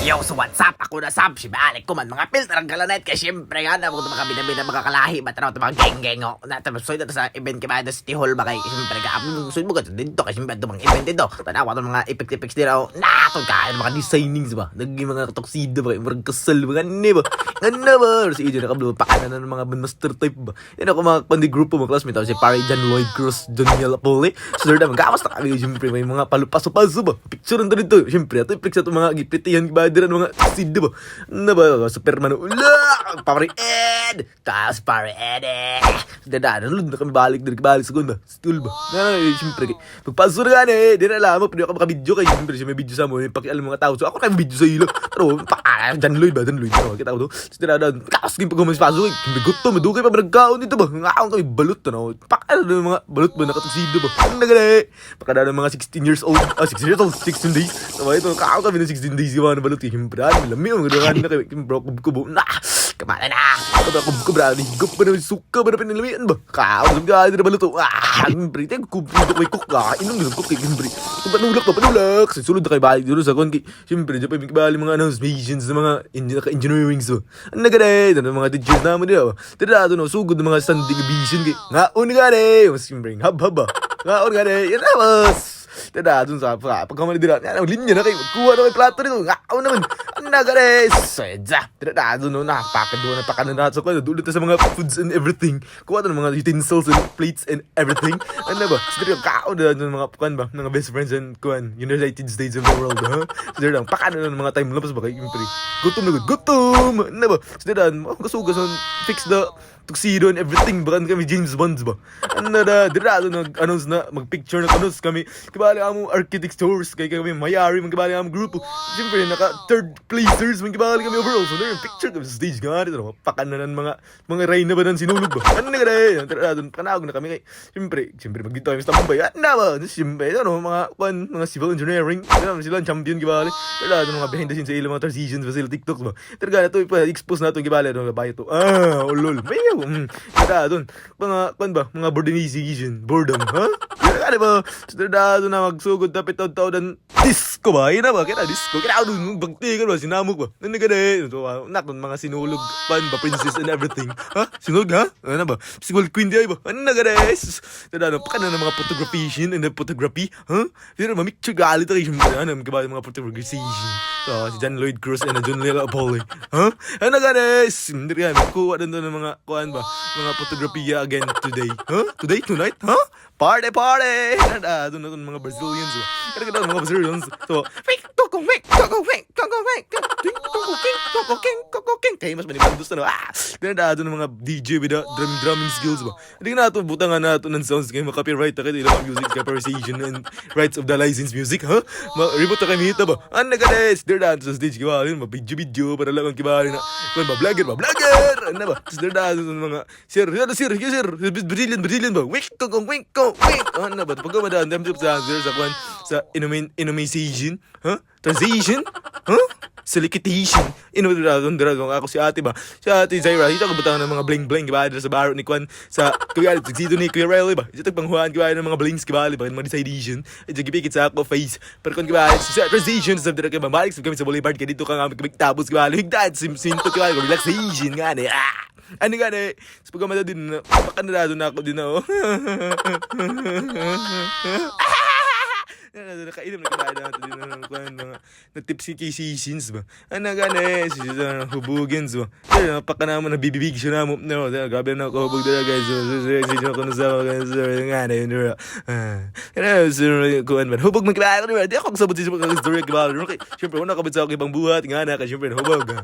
Yo, so what's up? Ako na Sam, si balik ko man mga filter ang galanet. Kaya syempre nga na mga binabina mga kalahi. Ba't na mga geng-geng o. Natapos na sa event kaya na City Hall ba kay syempre ka. Sulit mo ka dito kasi syempre ito mga event dito. Tanawa ito mga effects nila o. Nato ka mga designings ba. Naging mga toksido ba. Mga kasal ba. Ganun ba. Ganun ba. Si EJ nakablo. Pakana na ng mga master type ba. Yan ako mga pandi-grupo mga classmate. Si Pari John Lloyd Cruz, John Yalapole. So there na magawas na kami. Syempre may mga palupaso-paso ba. Picture na dito. Syempre ito i-flex ito mga gipitihan ba. Mga sid ba? Ano ba? Superman ula! Pare Ed! Taas pare Ed eh! Dadaan, lund na kami balik sa gunda. Stool ba? Siyempre, pagpaso na gani eh. Di na alam mo, pwede ako makabidyo kayo. Siyempre, siya may video sa mo. Pakialam mga tao. So, ako kayo video sa ilo. Pero, John Lloyd ba? John Lloyd. Kita ko to. So, dadaan, kakas kayo pag humaspasok. Siyempre, gusto, madugay pa managkaon dito ba? Ngakang kami balot na. Pakialam na mga balot ba? Nakatusido ba? Ano na gani? Pakadaan ng mga 16 years old. 16 years old, 16 days. So, ito, kakao kami ng 16 days. Yung mga balot. Siyempre, malami yung gano'n na kayo. Bro, kubo. Kamala na. Kubo, higup ba na suka ba na pinalamian ba? Kao, sabi ka, hindi na baluto. Siyempre, kubo may cook ka. Inong ganun cook, siyempre. Panulak. Susunod na kayo balik dito sa konti. Siyempre, dyan pa yung bali mga announcements ng mga engineering so. Ano na ganit? Ano mga teachers naman nila. Tira ito, sugod ng mga standing vision. Ngaon nga rin. Siyempre, hab-haba. Ngaon nga rin. Yan na, mas. Tada, dun sa pagkamali dira. Linya na kayo. Kuha na kayo plato nito. Ngakaw naman. Ang nagares. Sedza. Tada, dun na. Pakadua na pakanan sa ko. Dulot sa mga foods and everything. Kuha na ng mga utensils and plates and everything. Ano ba? So, dira, kao na ng mga pukan ba? Mga best friends and kuhan. United States of the world. Ha? So, dira, pakanan na ng mga time lapos ba kayo? Gutom na gutom. Ano ba? So, dira, kasugas on fix the tuxedo and everything. Baka kami James Bonds ba? Ano na, dira, nag-announce na, mag-picture na announce kami. Kabali mo architect tours. Kaya kami mayari, magkabali mo grupo. Siyempre, naka-third placers, magkabali kami overall. So, there yung picture kami sa stage. Ganito, pakan na ng mga rain na ba ng sinulog ba? Ano na gano'n? Tara, doon, panawag na kami kay. Siyempre, magdito kami sa Tambay. Ano na ba? Siyempre, mga civil engineering. Sila ang champion, kabali. Tara, doon, mga behind the scenes sa ilang mga transitions ba sila TikToks ba? Tara, ito, expose na ito, kabali. Bayo to. Ulol. Bayo. Tara, doon, mga boredom, ha? Ano ba? Tara, doon na magsugod na pitod-tao ng disco ba? Yun na ba? Kaya disco. Kaya doon, bagtigan ba? Sinamog ba? Ano ka na? So, nakon mga sinulog pan ba? Princess and everything. Ha? Sinulog ha? Ano ba? Sigol queen di ay ba? Ano ka na? Tara, pakana ng mga photography and photography. Ha? Pero mamicture galit ako yung mga photography. So, si John Lloyd Cruz and John Yalapole. Ha? Ano ka na? Hindi ka. Kuha doon ng mga kuhaan ba? Mga photography again today. Ha? Today? Tonight? Ha? Party! Doon na mga Brazilians ba? Kaya mga Brazilians. So, kaya mas manibandos na kaya doon ng mga DJ with the drumming skills ba? Hindi na ito, butangan na ito ng sounds kayo, copyright na kayo, ilang music, copyrightation and rights of the licensed music, ha? Reboot na kayo hita ba? Ano ka na? They're down sa stage, kibalin, video para lang ang kibalin na, vlogger! Ano ba? They're down sa mga, sir, Brazilian ba? Wink! Ano ba? Pag kumadaan, sa inumization, ha? Transition, ha? Solicitation. Dragon ako si ate ba? Si ate Zaira, ito kabutangan ng mga bling-bling, kiba? Sa baro ni Kwan, sa kaya dito ni Kuya Riley ba? Ito panghuan, kiba? Ng mga blings, kiba? Mga decision. Ito gipikit sa ako face. Pero kung kiba? Sa transition, sa dito kayo, mabalik sa kami sa boulevard, kaya dito ka nga magkabig-tapos, kiba? Higdad, sinto, kiba? Relaxation, nga na. Ano nga na? Sa pagkamada din, pakanarado na ako din na, nakainom na kibahan natin na tipsy kisisins ba? Ano gana hubugin ba? Pero napaka naman nabibibig siya na mo. No, grabe na ako hubog dala guys. Sige ako na sa mga nga na yun. Kuhan man. Hubog man kibahan ko. Di ako kasabot siya mga story kibahan. Siyempre, una kabit sa ako ibang buhat. Nga na ka, siyempre, hubog.